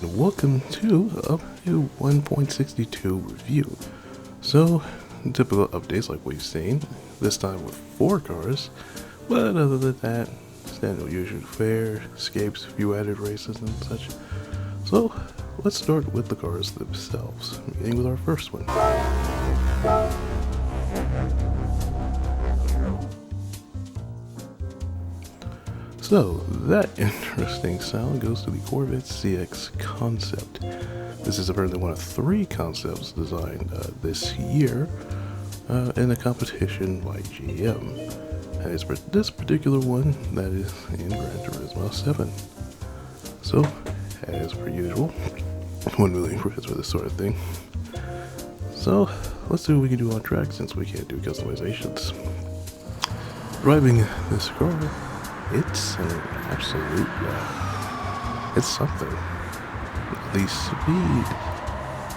Welcome to a new 1.62 review. So, typical updates like we've seen, this time with 4 cars, but other than that, standard usual fare, escapes, a few added races and such. So, let's start with the cars themselves, beginning with our first one. So, that interesting sound goes to the Corvette CX concept. This is apparently one of 3 concepts designed this year in a competition by GM. And it's for this particular one that is in Gran Turismo 7. So, as per usual, one really impressed with this sort of thing. So, let's see what we can do on track since we can't do customizations. Driving this car, it's an absolute, it's something. The speed,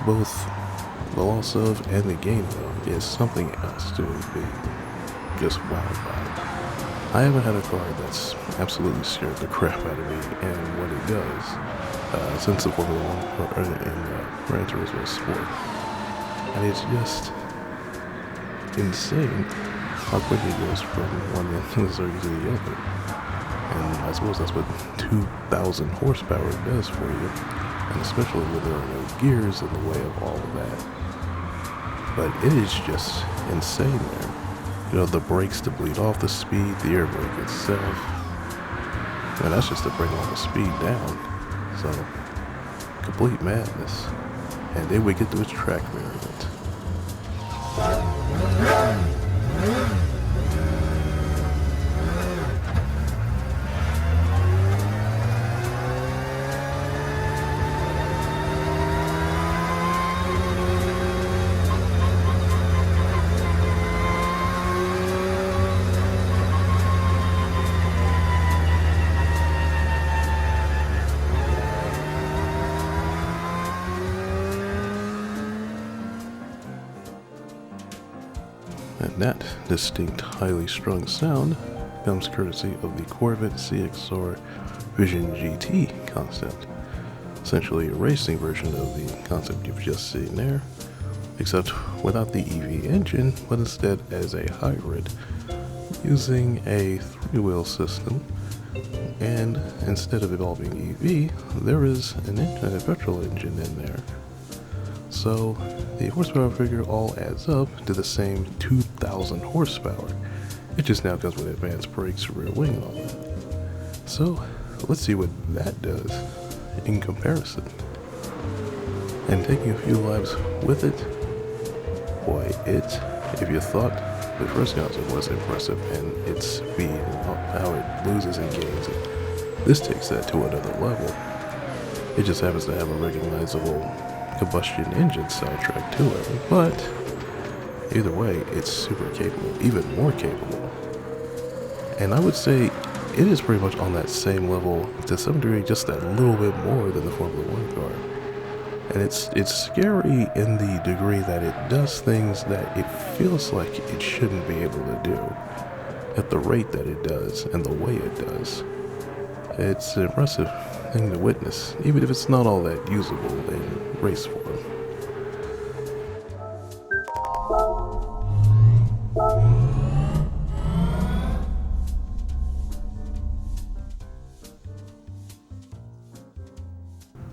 both the loss of and the gain of, is something else to be just wowed by. I haven't had a car that's absolutely scared the crap out of me and what it does since the Formula 1 car in Gran Turismo Sport. And it's just insane how quick it goes from one end of the circuit to the other. And I suppose that's what 2,000 horsepower does for you, and especially when there are no gears in the way of all of that. But it is just insane there. You know, the brakes to bleed off the speed, the air brake itself. And that's just to bring all the speed down. So, complete madness. And then we get to its track variant. And that distinct, highly strung sound comes courtesy of the Corvette CX-R Vision GT concept. Essentially a racing version of the concept you've just seen there, except without the EV engine, but instead as a hybrid, using a 3-wheel system. And instead of evolving EV, there is a petrol engine in there. So the horsepower figure all adds up to the same 2,000 horsepower. It just now comes with advanced brakes, rear wing, and all that. So let's see what that does in comparison. And taking a few lives with it, boy, if you thought the first concept was impressive and its speed and how it loses and gains it, this takes that to another level. It just happens to have a recognizable combustion engine soundtrack to it, but either way, it's super capable, even more capable. And I would say it is pretty much on that same level, to some degree, just a little bit more than the Formula 1 car. And it's scary in the degree that it does things that it feels like it shouldn't be able to do, at the rate that it does, and the way it does. It's an impressive thing to witness, even if it's not all that usable in race form.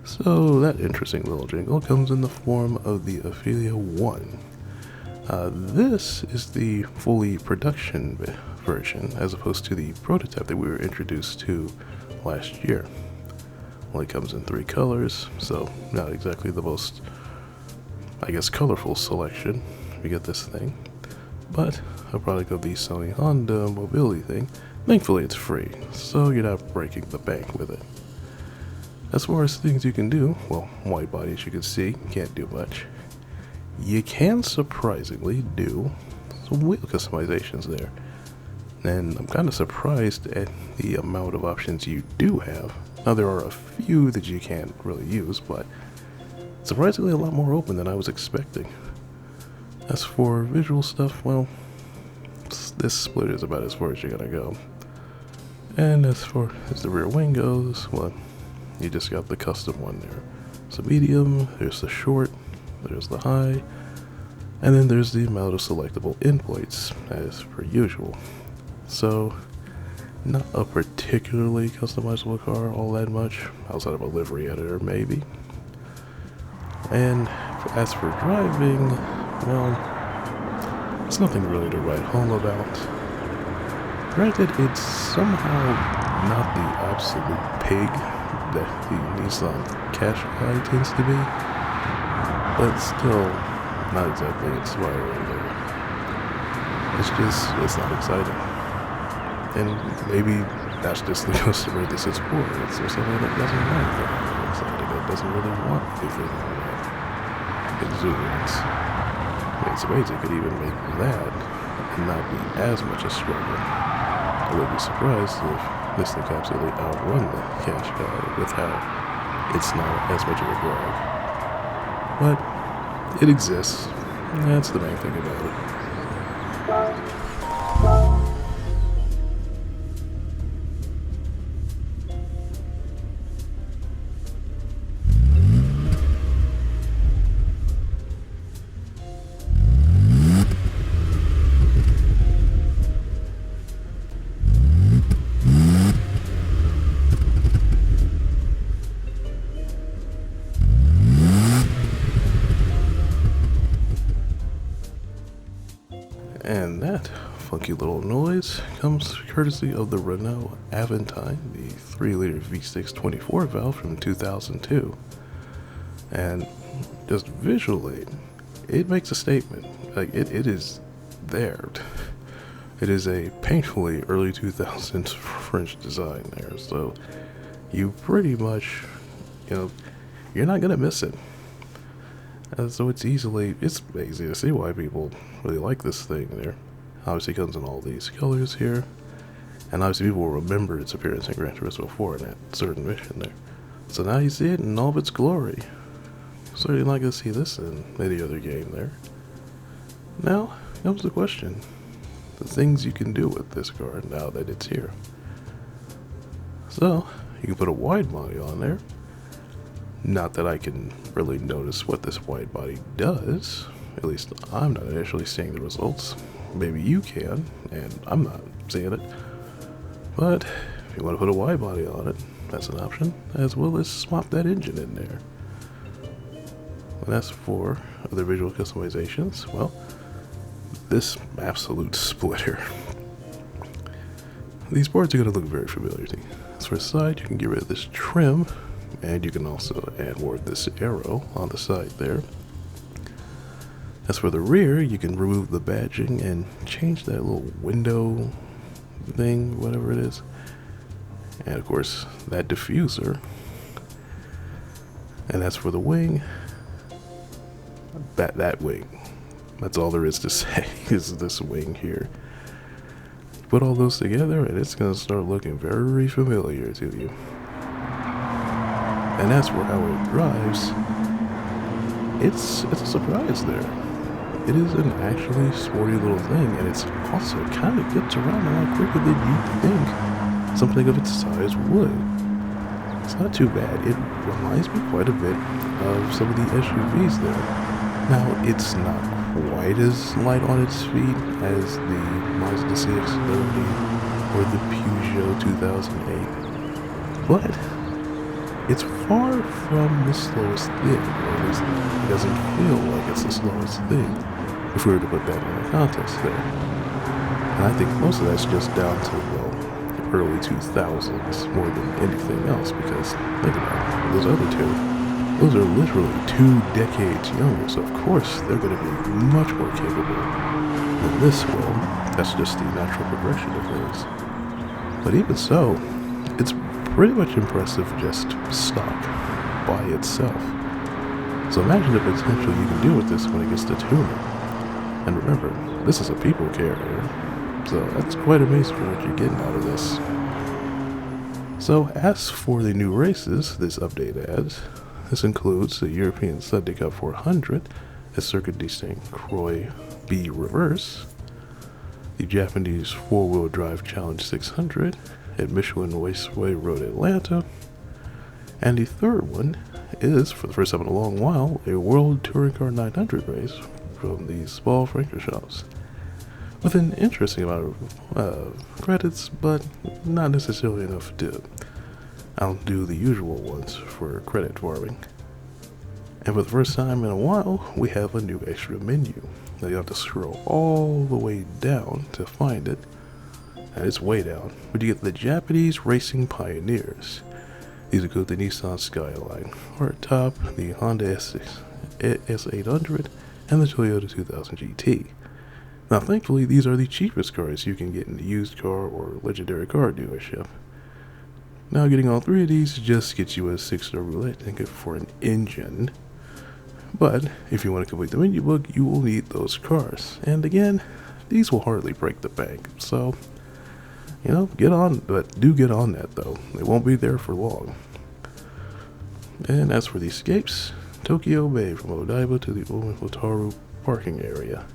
So that interesting little jingle comes in the form of the Ophelia 1. This is the fully production version, as opposed to the prototype that we were introduced to last year. Well, it comes in 3 colors, so not exactly the most, I guess, colorful selection if you get this thing. But a product of the Sony Honda mobility thing. Thankfully it's free, so you're not breaking the bank with it. As far as things you can do, well, white body as you can see, can't do much. You can surprisingly do some wheel customizations there. And I'm kind of surprised at the amount of options you do have. Now there are a few that you can't really use, but surprisingly a lot more open than I was expecting. As for visual stuff, well, this split is about as far as you're gonna go. And as far as the rear wing goes, well, you just got the custom one there. There's the medium, there's the short, there's the high, and then there's the amount of selectable endpoints, as per usual. So, not a particularly customizable car all that much, outside of a livery editor maybe. And as for driving, well, it's nothing really to write home about. Granted, it's somehow not the absolute pig that the Nissan Qashqai tends to be, but still not exactly inspiring there. It's not exciting. And maybe that's just the customer this is for. It's somebody that doesn't want anything exciting, that doesn't really want anything exuberance. It's amazing it could even make that and not be as much a struggle. I would be surprised if this thing absolutely outrun the Qashqai with how it's not as much of a drag. But it exists. That's the main thing about it. And that funky little noise comes courtesy of the Renault Aventine, the 3-liter V6 24 valve from 2002. And just visually, it makes a statement. Like, it is there. It is a painfully early 2000s French design there, so you pretty much, you're not gonna miss it. So it's easy to see why people really like this thing there. Obviously it comes in all these colors here, and obviously people will remember its appearance in Gran Turismo 4 in that certain mission there. So now you see it in all of its glory. Certainly not going to see this in any other game there. Now comes the question. The things you can do with this car now that it's here. So, you can put a wide body on there. Not that I can really notice what this wide body does. At least I'm not initially seeing the results. Maybe you can, and I'm not seeing it. But if you want to put a wide body on it, that's an option, as well as swap that engine in there. And as for other visual customizations, well, this absolute splitter. These boards are going to look very familiar to you. As for the side, you can get rid of this trim, and you can also add more of this arrow on the side there. As for the rear, you can remove the badging and change that little window thing, whatever it is. And of course, that diffuser. And as for the wing, that wing. That's all there is to say, is this wing here. Put all those together and it's going to start looking very familiar to you. And as for how it drives, it's a surprise there. It is an actually sporty little thing, and it's also kind of gets around a lot quicker than you'd think something of its size would. It's not too bad. It reminds me quite a bit of some of the SUVs there. Now, it's not quite as light on its feet as the Mazda CX-30 or the Peugeot 2008, but it's far from the slowest thing, or at least it doesn't feel like it's the slowest thing, if we were to put that in a context there. And I think most of that's just down to, well, the early 2000s more than anything else, because think about it, those other two, those are literally 2 decades younger, so of course they're going to be much more capable than this will. That's just the natural progression of things. But even so, it's pretty much impressive just stock by itself. So imagine the potential you can do with this when it gets to tuning. And remember, this is a people carrier, so that's quite amazing for what you're getting out of this. So as for the new races this update adds, this includes the European Sunday Cup 400 at Circuit de St. Croix B Reverse, the Japanese 4-wheel drive Challenge 600 at Michelin Raceway Road Atlanta, and the third one is, for the first time in a long while, a World Touring Car 900 race from the small Frankershops, with an interesting amount of credits, but not necessarily enough to outdo the usual ones for credit farming. And for the first time in a while, we have a new extra menu. Now you have to scroll all the way down to find it, and it's way down, but you get the Japanese Racing Pioneers. These include the Nissan Skyline, Hardtop, the Honda S800, and the Toyota 2000 GT. Now thankfully these are the cheapest cars you can get in the used car or legendary car dealership. Now getting all three of these just gets you a 6-star roulette ticket for an engine. But if you want to complete the menu book, you will need those cars. And again, these will hardly break the bank, so get on, but do get on that though. They won't be there for long. And as for the escapes, Tokyo Bay from Odaiba to the Otaru parking area.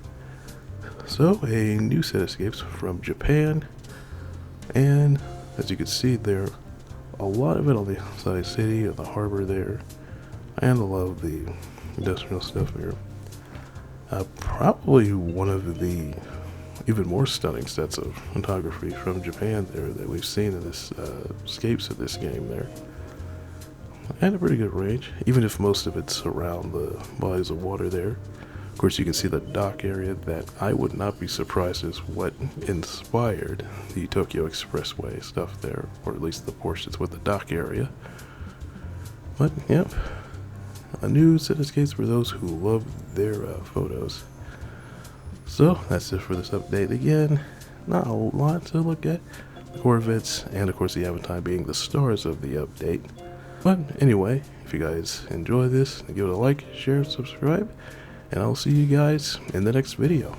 So a new set of escapes from Japan, and as you can see there, a lot of it on the outside city and the harbor there, and a lot of the industrial stuff here. Probably one of the even more stunning sets of photography from Japan there that we've seen in this escapes of this game there. And a pretty good range, even if most of it's around the bodies of water there. Of course, you can see the dock area that I would not be surprised is what inspired the Tokyo Expressway stuff there, or at least the portions with the dock area. But, yep, a new set of escapes for those who love their photos. So, that's it for this update. Again, not a lot to look at. The Corvettes, and of course the Aventine being the stars of the update. But anyway, if you guys enjoy this, give it a like, share, subscribe, and I'll see you guys in the next video.